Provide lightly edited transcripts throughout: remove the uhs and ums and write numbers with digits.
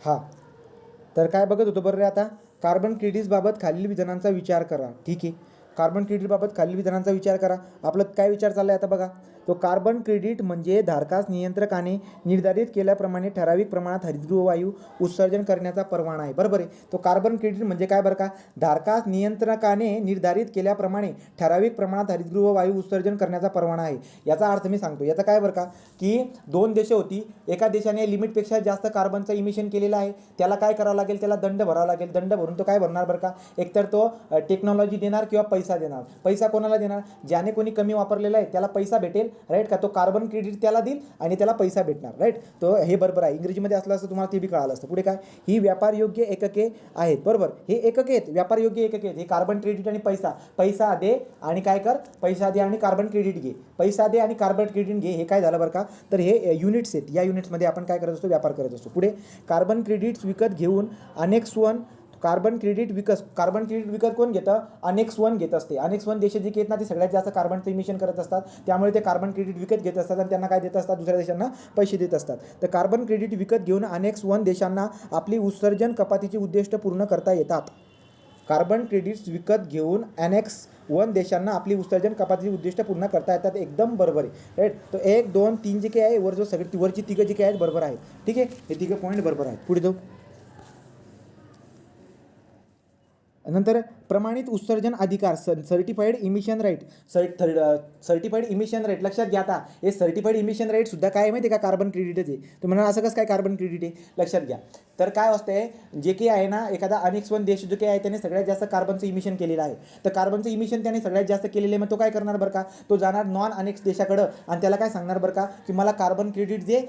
हां, तर काय बघत होतो बरं रे आता, कार्बन क्रेडिट्सबाबत खालील विधानांचा विचार करा. ठीक आहे, कार्बन क्रेडिटबाबत खालील विधानांचा विचार करा. आपलं काय विचार चालला आहे आता बघा. तो कार्बन क्रेडिट म्हणजे धारकास नियंत्रकाने निर्धारित केल्याप्रमाणे ठराविक प्रमाणात हरितगृह वायू उत्सर्जन करण्याचा परवाना आहे. बरोबर आहे. तो कार्बन क्रेडिट म्हणजे काय बरं का, धारकास नियंत्रकाने निर्धारित केल्याप्रमाणे ठराविक प्रमाणात हरितगृह वायू उत्सर्जन करण्याचा परवाना आहे. याचा अर्थ मी सांगतो. याचा काय बरं का, की दोन देश होती, एका देशाने लिमिटपेक्षा जास्त कार्बनचं इमिशन केलेलं आहे, त्याला काय करावं लागेल, त्याला दंड भरावा लागेल. दंड भरून तो काय भरणार बरं का, एकतर तो टेक्नॉलॉजी देणार किंवा पैसा देणार. पैसा कोणाला देणार, ज्याने कोणी कमी वापरलेला आहे त्याला पैसा भेटेल, राईट का. तो कार्बन क्रेडिट त्याला देईल आणि त्याला पैसा भेटणार, राईट. तो हे बरोबर आहे. इंग्रजीमध्ये असलं असतं तुम्हाला ते बी कळालं असतं. पुढे काय, ही व्यापारयोग्य एकके आहेत. बरोबर, हे एकके आहेत, व्यापारयोग्य एकके आहेत. हे कार्बन क्रेडिट आणि पैसा. पैसा दे आणि काय कर, पैसा दे आणि कार्बन क्रेडिट घे. पैसा दे आणि कार्बन क्रेडिट घे. हे काय झालं बरं का, तर हे युनिट्स आहेत. या युनिट्समध्ये आपण काय करत असतो, व्यापार करत असतो. पुढे कार्बन क्रेडिट्स विकत घेऊन अनेक्स वन कार्बन क्रेडिट विकत कोण घेतं, अनेक्स वन घेत असते. अनेक्स वन देश जे आहेत ना, ते सगळ्यात जास्त कार्बनचं इमिशन करत असतात. त्यामुळे ते कार्बन क्रेडिट विकत घेत असतात आणि त्यांना काय देत असतात, दुसऱ्या देशांना पैसे देत असतात. तर कार्बन क्रेडिट विकत घेऊन अनेक्स वन देशांना आपली उत्सर्जन कपातीची उद्दिष्ट पूर्ण करता येतात. कार्बन क्रेडिट्स विकत घेऊन अनेक्स वन देशांना आपली उत्सर्जन कपातीची उद्दिष्ट पूर्ण करता येतात. एकदम बरोबर आहे, राईट. तो 1 2 3 जे काही आहे, वर जो सगळे वरची तिघं जे काही आहेत बरोबर आहेत. ठीक आहे, हे तिघं पॉईंट बरोबर आहेत. पुढे जाऊ. नंतर प्रमाणित उत्सर्जन अधिकार, certified emission right. Certified emission right लक्षात घ्या. आता हे सर्टिफाईड इमिशन राईट सुद्धा काय आहे माहिती आहे का, कार्बन क्रेडिटच आहे. तुम्ही म्हणा असं कसं काय कार्बन क्रेडिट आहे, लक्षात घ्या. तर काय असतंय, जे काही आहे ना, एखादा अनेक्स वन देश जो काही आहे त्याने सगळ्यात जास्त कार्बनचं इमिशन केलेलं आहे. तर कार्बनचं इमिशन त्याने सगळ्यात जास्त केलेलं आहे. मग तो काय करणार बरं का, तो जाणार नॉन अनेक्स देशाकडं आणि त्याला काय सांगणार बरं का, की मला कार्बन क्रेडिट दे.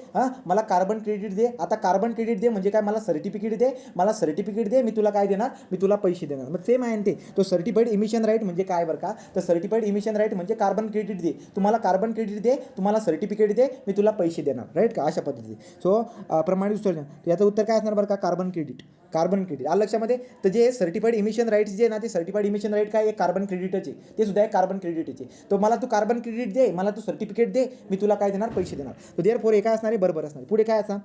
मला कार्बन क्रेडिट दे. आता कार्बन क्रेडिट दे म्हणजे काय, मला सर्टिफिकेट दे. मला सर्टिफिकेट दे, मी तुला काय देणार, मी तुला पैसे देणार. मग सेम आहे ते. तो सर्टिफाईड इमिशन राईट म्हणजे काय बरं का, तर सर्टिफाईड इमिशन राईट म्हणजे कार्बन क्रेडिट दे, तुम्हाला कार्बन क्रेडिट दे, तुम्हाला सर्टिफिकेट दे, मी तुला पैसे देणार, राईट का, अशा पद्धतीने. सो प्रमाणित उत्सर्जन याचं उत्तर काय असणार बरं का, कार्बन क्रेडिट. कार्बन क्रेडिट आलं लक्षामध्ये. तर जे सर्टिफाईड इमिशन राईट्स जे ना, ते सर्टिफाईड इमिशन राईट काय, एक कार्बन क्रेडिटच आहे, ते सुद्धा एक कार्बन क्रेडिटचे. तो मला तू कार्बन क्रेडिट दे, मला तू सर्टिफिकेट दे, मी तुला काय देणार, पैसे देणार. तर देअरफॉर हे काय असणार आहे, बरोबर असणार. पुढे काय असणार,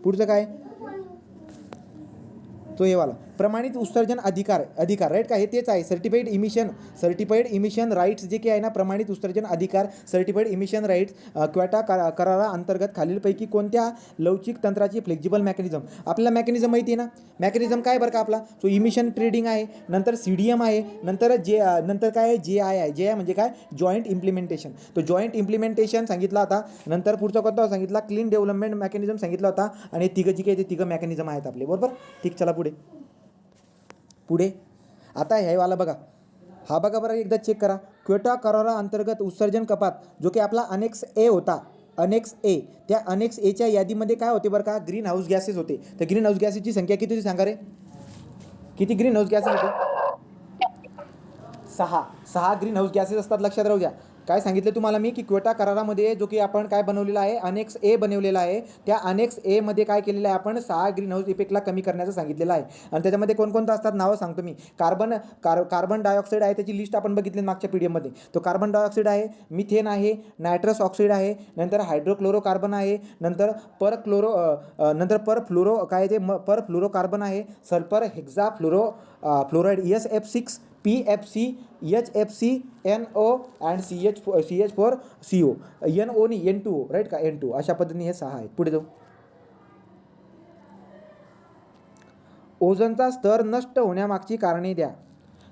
पुढचं काय, तो हे वाला प्रमाणित उत्सर्जन अधिकार राईट का, हे तेच आहे. सर्टिफाईड इमिशन राईट्स जे काही आहे ना, प्रमाणित उत्सर्जन अधिकार सर्टिफाईड इमिशन राईट्स क्वेटा करारा अंतर्गत खालीलपैकी कोणत्या लवचिक तंत्राची फ्लेक्झिबल मेकॅनिझम. आपल्याला मेकॅनिझम माहिती आहे ना, मेकॅनिझम काय बरं का आपला, सो इमिशन ट्रेडिंग आहे, नंतर CDM आहे, नंतर नंतर काय आहे, JI आहे. JI म्हणजे काय, जॉईंट इम्प्लिमेंटेशन. तो जॉईंट इम्प्लिमेंटेशन सांगितला होता. नंतर पुढचा कोणता सांगितला, क्लीन डेव्हलपमेंट मेकॅनिझम सांगितला होता. आणि तिघं जी काही ते तिघं मेकॅनिझम आहेत आपले, बरोबर. ठीक, चला पुढे आता हे वाला बघा. हा बघा बरं, एकदा चेक करा. क्वेटा करारा अंतर्गत उत्सर्जन कपात जो की आपला अनेक्स ए होता, अनेक्स ए, त्या अनेक्स एच्या यादीमध्ये काय होते बरं का, ग्रीन हाऊस गॅसेस होते. तर ग्रीन हाऊस गॅसेसची संख्या किती होती सांगा रे, किती ग्रीन हाऊस गॅसेस होते, 6 ग्रीन हाऊस गॅसेस असतात. लक्षात राहू द्या. काय सांगितलं तुम्हाला मी, की क्वेटा करारामध्ये जो की आपण काय बनवलेला आहे, अनेक्स ए बनवलेला आहे. त्या अनेक्स ए मध्ये काय केलेलं आहे आपण, 6 ग्रीन हाऊस इफेक्टला कमी करण्याचं सांगितलेलं आहे. आणि त्याच्यामध्ये कोणकोणतं असतात नावं सांगतो मी. कार्बन डायऑक्साईड आहे, त्याची लिस्ट आपण बघितली मागच्या पीडीएफमध्ये. तो कार्बन डायऑक्साईड आहे, मिथेन आहे, नायट्रस ऑक्साईड आहे, नंतर हायड्रोक्लोरोकार्बन आहे, नंतर परफ्लोरो काय ते परफ्लोरोकार्बन आहे, sulphur hexa fluoride SF6 PFC HFC NO and CH4CO NO नाही N2O, राईट का, N2. अशा पद्धतीने हे 6 आहेत. पुढे जाऊ. ओझोनचा स्तर नष्ट होण्यामागची कारणे द्या.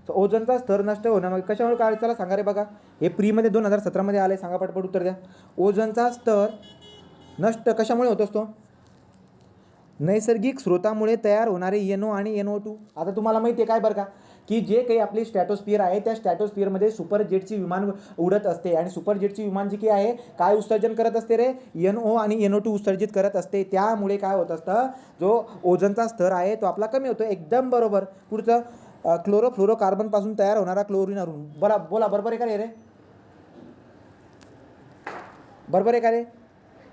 तर ओझोनचा स्तर नष्ट होण्यामागे कशामुळे काय, चला सांगा रे बघा. हे प्रीमध्ये 2017 आले, सांगा पटपट उत्तर द्या. ओझोनचा स्तर नष्ट कशामुळे होत असतो, नैसर्गिक स्रोतामुळे तयार होणारे NO आणि NO2. आता तुम्हाला माहिती आहे काय बरं का, की जे काही आपली स्ट्रॅटोस्फिअर आहे, त्या स्ट्रॅटोस्फिअरमध्ये सुपरजेटची विमान उडत असते आणि सुपरजेटची विमान जी काही आहे काय उत्सर्जन करत असते रे, NO आणि NO2 उत्सर्जित करत असते. त्यामुळे काय होत असतं, जो ओझोनचा स्तर आहे तो आपला कमी होतो. एकदम बरोबर. पुढचं क्लोरोफ्लोरोकार्बनपासून तयार होणारा क्लोरीन अणू. बोला बरोबर आहे का रे, बरोबर आहे का रे,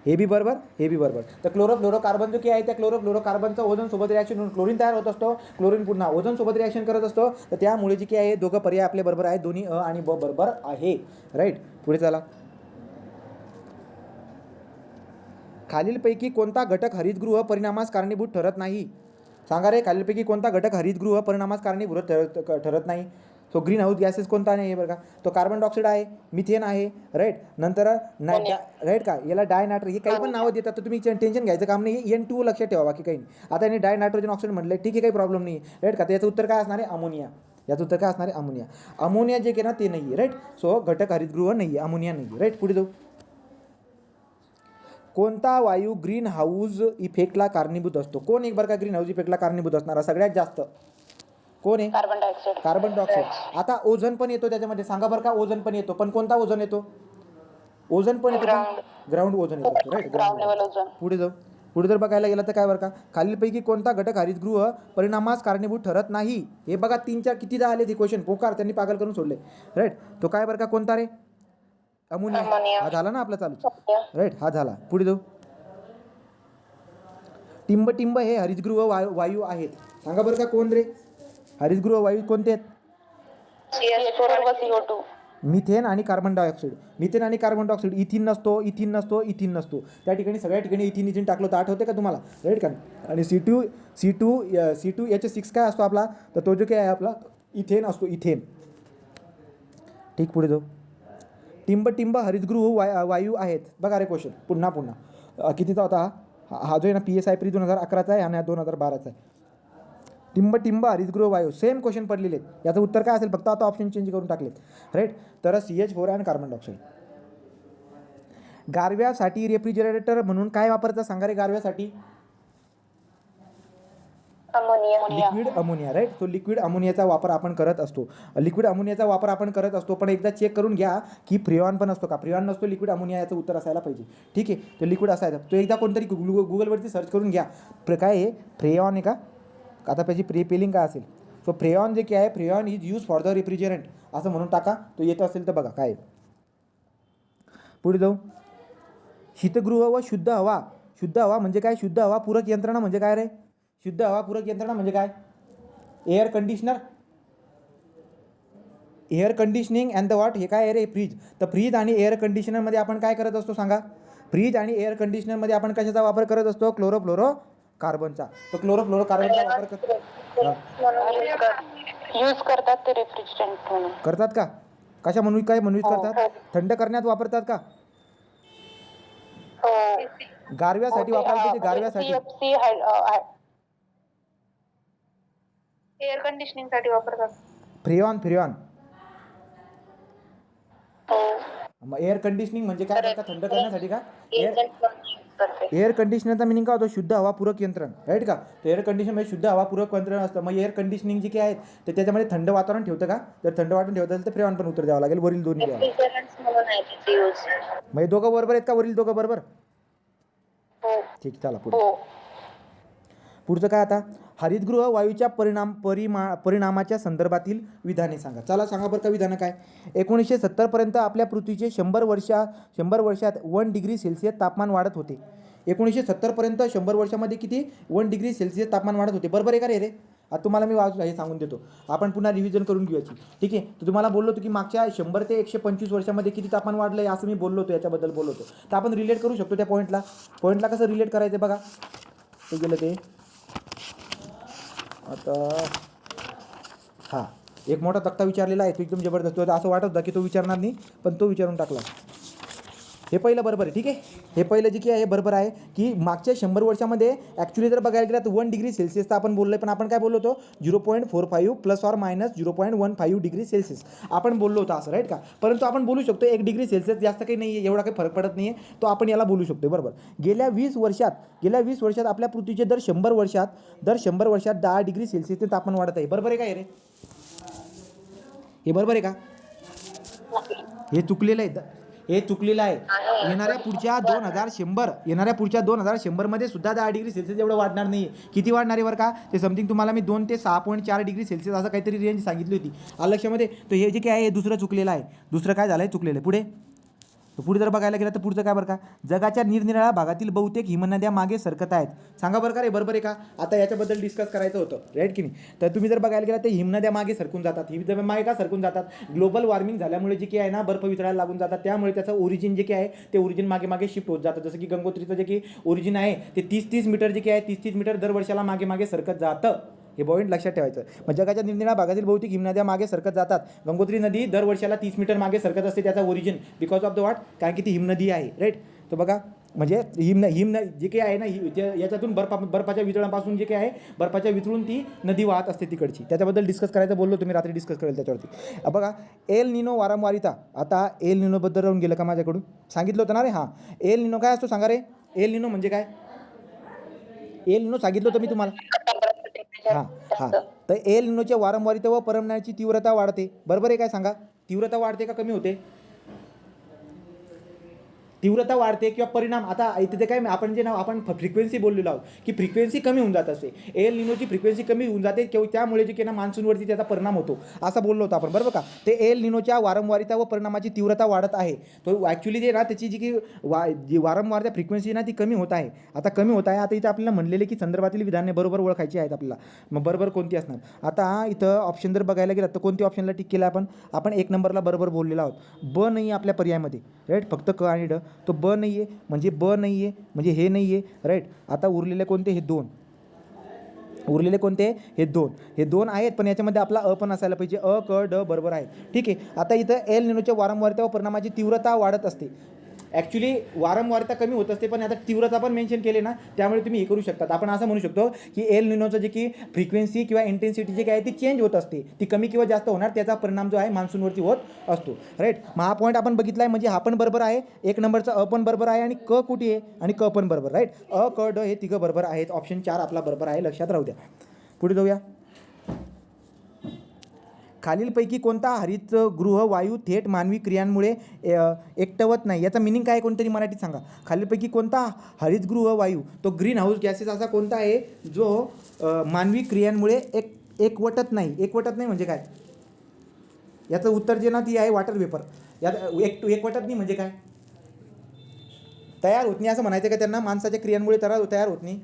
हे बी बरोबर, हे बी बरोबर. तर क्लोरोफ्लोरोकार्बन जो की आहे, त्या क्लोरोफ्लोरोकार्बनचा ओझोन सोबत रिॲक्शन होऊन क्लोरीन तयार होत असतो. क्लोरीन पुन्हा ओझोन सोबत रिॲक्शन करत असतो. तर त्यामुळे जे की आहे दोघं पर्याय आपले बरोबर आहेत, दोन्ही अ आणि ब बरोबर आहे, राईट. पुढे चला. खालीलपैकी कोणता घटक हरितगृह परिणामास कारणीभूत ठरत नाही. सांगा रे, खालीलपैकी कोणता घटक हरितगृह परिणामास कारणीभूत ठरत नाही? सो ग्रीन हाऊस गॅसेस कोणता नाही बरं का? तो कार्बन डायऑक्साईड आहे, मिथेन आहे, राईट. नंतर राईट का, याला डाय नायट्रो, हे काही पण नावं देतात तर तुम्ही टेन्शन घ्यायचं काम नाही. N2 लक्षात ठेवा, बाकी काही नाही. आता याने डाय नायट्रोजन ऑक्साईड म्हटलं, ठीक आहे, काही प्रॉब्लेम नाही, राईट का. तर याचं उत्तर काय असणार आहे? अमोनिया. याचं उत्तर काय असणार आहे? अमोनिया. अमोनिया जे की ना ते नाही आहे, राईट. सो घटक हरितगृह नाही आहे, अमोनिया नाही आहे, राईट. पुढे जाऊ. कोणता वायू ग्रीन हाऊस इफेक्टला कारणीभूत असतो? कोण एक बरं का ग्रीन हाऊस इफेक्टला कारणीभूत असणारा सगळ्यात जास्त कोण आहे? Carbon dioxide. Carbon dioxide. आता ओझोन पण येतो त्याच्यामध्ये, सांगा बरं का. ओझोन पण येतो, पण कोणता ओझोन येतो? ओझोन पण येतो, ग्राउंड ओझोन येतो, राईट. Ground level ozone. पुढे जाऊ. पुढे जर बघायला गेलं तर काय बरं का, खालीलपैकी कोणता घटक हरितगृह परिणामास कारणीभूत ठरत नाही? हे बघा 3-4 कितीदा आले ते क्वेश्चन, पोकार त्यांनी पागल करून सोडले, राईट. तो काय बरं का, कोणता रे? अमोनिया. हा झाला ना आपला चालू, राईट. हा झाला. पुढे जाऊ. टिंब टिंब हे हरितगृह वायू आहेत, सांगा बरं का कोण रे? हरितगृह वायू कोणते आहेत? CH4 व CO2. मिथेन आणि कार्बन डायऑक्साईड. मिथेन आणि कार्बन डायऑक्साईड. इथिन नसतो, इथिन नसतो, इथिन नसतो. त्या ठिकाणी सगळ्या ठिकाणी इथिन टाकलं तर आठवते का तुम्हाला, राईट का. आणि C2H6 काय असतो आपला, तर तो जो काय आहे आपला इथेन असतो, इथेन. ठीक, पुढे जाऊ. टिंब टिंब हरितगृह वायू आहेत, बघा रे क्वेश्चन पुन्हा कितीचा होता हा जो आहे ना, PSI प्री 2011चा आहे आणि हा 2012चा आहे. टिंब टिंब हरितगृह वायू सेम क्वेश्चन पडलेले आहेत. याचं उत्तर काय असेल? फक्त आता ऑप्शन चेंज करून टाकलेत, राईट. तर CH4 आणि कार्बन डायऑक्साईड. गारव्यासाठी रेफ्रिजरेटर म्हणून काय वापरतात, सांगा रे? गारव्यासाठी लिक्विड अमोनिया, राईट. तो लिक्विड अमोनियाचा वापर आपण करत असतो. लिक्विड अमोनियाचा वापर आपण करत असतो, पण एकदा चेक करून घ्या की फ्रेऑन पण असतो का? फ्रेऑन नसतो लिक्विड अमोनिया, याचं उत्तर असायला पाहिजे, ठीक आहे. तो लिक्विड असायचा, तो एकदा कोणतरी गुगलवरती सर्च करून घ्या. काय आहे? फ्रेऑन आहे का? आता त्याची पेलिंग काय असेल? सो फ्रेऑन जे काय आहे, freon is use for the refrigerant असं म्हणून टाका, तो येत असेल तर बघा काय. पुढे जाऊ. शीतगृह व शुद्ध हवा. शुद्ध हवा म्हणजे काय? शुद्ध हवा पूरक यंत्रणा म्हणजे काय रे? शुद्ध हवा पूरक यंत्रणा म्हणजे काय? Air conditioner, air conditioning and the what, हे काय आहे रे? फ्रीज. तर फ्रीज आणि एअर कंडिशनरमध्ये आपण काय करत असतो सांगा? फ्रीज आणि एअर कंडिशनरमध्ये आपण कशाचा वापर करत असतो? क्लोरोफ्लोरो कार्बनचा. तो क्लोरोफ्लोरो कार्बनचा वापर यूज करतात ते रेफ्रिजरंट म्हणून. करतात का? कशा म्हणून काय म्हणून करतात? थंड करण्यात वापरतात का? गारव्यासाठी वापरायला पाहिजे, गारव्यासाठी. एअर कंडिशनिंग साठी वापरतात. फ्रेऑन. एअर कंडिशनिंग म्हणजे काय? थंड करण्यासाठी का? एअर कंडिशनरचा मिनिंग काय होतो? शुद्ध हवा पूरक यंत्रण, राईट का. तर एअर कंडिशन म्हणजे शुद्ध हवा पूरक यंत्रण असतं. मग एअर कंडिशनिंग जे काय आहेत तर त्याच्यामध्ये थंड वातावरण ठेवतं का? जर थंड वातावरण ठेवत असेल तर फ्रेऑन पण उत्तर द्यावं लागेल, वरील दोन्ही द्यावं. म्हणजे दोघं बरोबर आहेत का? वरील दोघं बरोबर, ठीक. चला पुढे. पुढचं काय आता? हरितगृह वायूच्या परिणामाच्या संदर्भातील विधाने सांगा. चला सांगा बरं का विधानं काय. 1970 पर्यंत आपल्या पृथ्वीचे 100 वर्षात 1 डिग्री सेल्सिअस तापमान वाढत होते. 1970 पर्यंत 100 वर्षामध्ये किती? 1 डिग्री सेल्सिअस तापमान वाढत होते, बरोबर आहे का रे? आता तुम्हाला मी हे सांगून देतो, आपण पुन्हा रिव्हिजन करून घेऊयाची, ठीक आहे. तर तुम्हाला बोललो होतो की मागच्या 100 ते 125 वर्षामध्ये किती तापमान वाढलं आहे असं मी बोललो होतो, याच्याबद्दल बोललो होतो. तर आपण रिलेट करू शकतो त्या पॉईंटला कसं रिलेट करायचं बघा. ते गेलं ते आता हां, एक मोठा तक्ता विचारलेला आहे, तो एकदम जबरदस्त. तो असं वाटत होता की तो विचारणार नाही, पण तो विचारून टाकला. हे पहिलं बरोबर आहे, ठीक आहे. हे पहिलं जे की आहे हे बरोबर आहे की मागच्या 100 वर्षामध्ये ॲक्च्युली जर बघायला गेलं तर 1 डिग्री सेल्सिअस तर आपण बोललो आहे, पण आपण काय बोललो होतो? 0.45 plus or minus 0.15 degree Celsius आपण बोललो होतो असं, राईट का. परंतु आपण बोलू शकतो 1 डिग्री सेल्सिअस जास्त काही नाही आहे, एवढा काही फरक पडत नाही आहे, तो आपण याला बोलू शकतो, बरोबर. गेल्या 20 वर्षात आपल्या पृथ्वीचे दर 100 वर्षात 10 डिग्री सेल्सिअसचे तापमान वाढत आहे, बरोबर आहे का रे? हे बरोबर आहे का? हे चुकलेलं आहे, हे चुकलेलं आहे. येणाऱ्या पुढच्या 2100 मध्ये सुद्धा 10 डिग्री सेल्सिअस एवढं वाढणार नाही. किती वाढणार आहे बरं का? ते समथिंग तुम्हाला मी 2 ते 6.4 डिग्री सेल्सिअस असं काहीतरी रेंज सांगितली होती, लक्षामध्ये. तर हे जे काय आहे हे दुसरं चुकलेलं आहे. दुसरं काय झालं आहे? चुकलेलं आहे. पुढे पुढे जर बघायला गेलं तर पुढचं काय बरं का, जगाच्या निरनिराळ्या भागातील बहुतेक हिमनद्या मागे सरकत आहेत. सांगा बरं का रे, बरोबर आहे का? आता याच्याबद्दल डिस्कस करायचं होतं, राईट की नाही? तर तुम्ही जर बघायला गेला तर हिमनद्या मागे सरकून जातात. हिमनद्या मागे का सरकून जातात? ग्लोबल वॉर्मिंग झाल्यामुळे जे की आहे ना, बर्फ वितळायला लागून जातात, त्यामुळे त्याचं ओरिजिन जे काही आहे ते ओरिजिन मागे मागे शिफ्ट होत जातं. जसं की गंगोत्रीचं जे की ओरिजिन आहे ते 30-30 मीटर जे की आहे 30-30 मीटर दर वर्षाला मागे मागे सरकत जातं. हे पॉईंट लक्षात ठेवायचं. मग जगाच्या निरनिराळ्या भागातील बहुतेक हिमनद्या मागे सरकत जातात. गंगोत्री नदी दर वर्षाला 30 मीटर मागे सरकत असते, त्याचा origin because of the what, कारण की ती हिमनदी आहे, राईट? तर बघा म्हणजे हिम जे काही आहे ना, याच्यातून बर्फाच्या वितळापासून जे काही आहे, बर्फाच्या वितळून ती नदी वाहत असते तिकडची. त्याच्याबद्दल डिस्कस करायचं बोललो, तुम्ही रात्री डिस्कस करेल त्याच्यावरती. बघा एल निनो वारंवारिता. आता एल निनोबद्दल राहून गेलं का माझ्याकडून? सांगितलं होतं ना रे. हां, एल निनो काय असतो सांगा रे? एल निनो म्हणजे काय? एल निनो सांगितलं होतं मी तुम्हाला. हां, तर एल निनोच्या वारंवारिता व परिणामाची तीव्रता वाढते. बरोबर आहे काय? सांगा, तीव्रता वाढते का कमी होते? तीव्रता वाढते किंवा परिणाम. आता इथे काय आपण जे नाव आपण फ्रिक्वेन्सी बोललेलो आहोत की फ्रिक्वेन्सी कमी होऊन जात असते. एल निनोची फ्रिक्वेन्सी कमी होऊन जाते किंवा त्यामुळे जे की ना मान्सूनवरती त्याचा परिणाम होतो, असं बोललो होतो आपण, बरोबर का? ते एल निनोच्या वारंवारिता व परिणामाची तीव्रता वाढत आहे. तो ॲक्च्युली जे ना त्याची जी वारंवारता फ्रिक्वेन्सी ना ती कमी होत आहे. आता कमी होत आहे. आता इथं आपल्याला म्हणलेले की संदर्भातील विधाने बरोबर ओळखायची आहेत आपल्याला. मग बरोबर कोणती असणार? आता इथं ऑप्शन जर बघायला गेलं तर कोणत्या ऑप्शनला टिक केलं आपण 1 नंबरला बरोबर बोललेलो आहोत. ब नाही आपल्या पर्यायामध्ये, राईट? फक्त क आणि ड. तो ब नाही आहे म्हणजे ब नाही आहे म्हणजे हे नाही आहे, राईट? आता उरलेले कोणते? हे 2. उरलेले कोणते? हे 2. हे 2 आहेत, पण याच्यामध्ये आपला अ पण असायला पाहिजे. अ, क, ड बरोबर आहे. ठीक आहे. आता इथं एल निनोच्या वारंवारता व परिणामाची तीव्रता वाढत असते. ॲक्च्युली वारंवारता कमी होत असते, पण आता तीव्रता पण मेन्शन केले ना, त्यामुळे तुम्ही हे करू शकतात. आपण असं म्हणू शकतो की एल निनोचं जे की फ्रिक्वेन्सी किंवा इंटेन्सिटी जे काय आहे ती चेंज होत असते. ती कमी किंवा जास्त होणार, त्याचा परिणाम जो आहे मान्सूनवरती होत असतो, राईट? मग हा पॉईंट आपण बघितला आहे, म्हणजे हा पण बरोबर आहे. 1 नंबरचा अ पण बरोबर आहे आणि क कुठे आहे आणि क पण बरोबर, राईट? अ, क, ड हे तिघं बरोबर आहेत. ऑप्शन 4 आपला बरोबर आहे, लक्षात राहू द्या. पुढे जाऊया. खालीलपैकी कोणता हरितगृह वायू थेट मानवी क्रियांमुळे एकटवत नाही? याचा मिनिंग काय आहे कोणतरी मराठीत सांगा. खालीलपैकी कोणता हरितगृह वायू, तो ग्रीन हाऊस गॅसेस असा कोणता आहे जो मानवी क्रियांमुळे एकवटत नाही? एकवटत नाही म्हणजे काय? याचं उत्तर जे ना ती आहे वॉटर वेपर. यात एकवटत नाही म्हणजे काय? तयार होत नाही असं म्हणायचं का त्यांना? माणसाच्या क्रियांमुळे तयार होत नाही.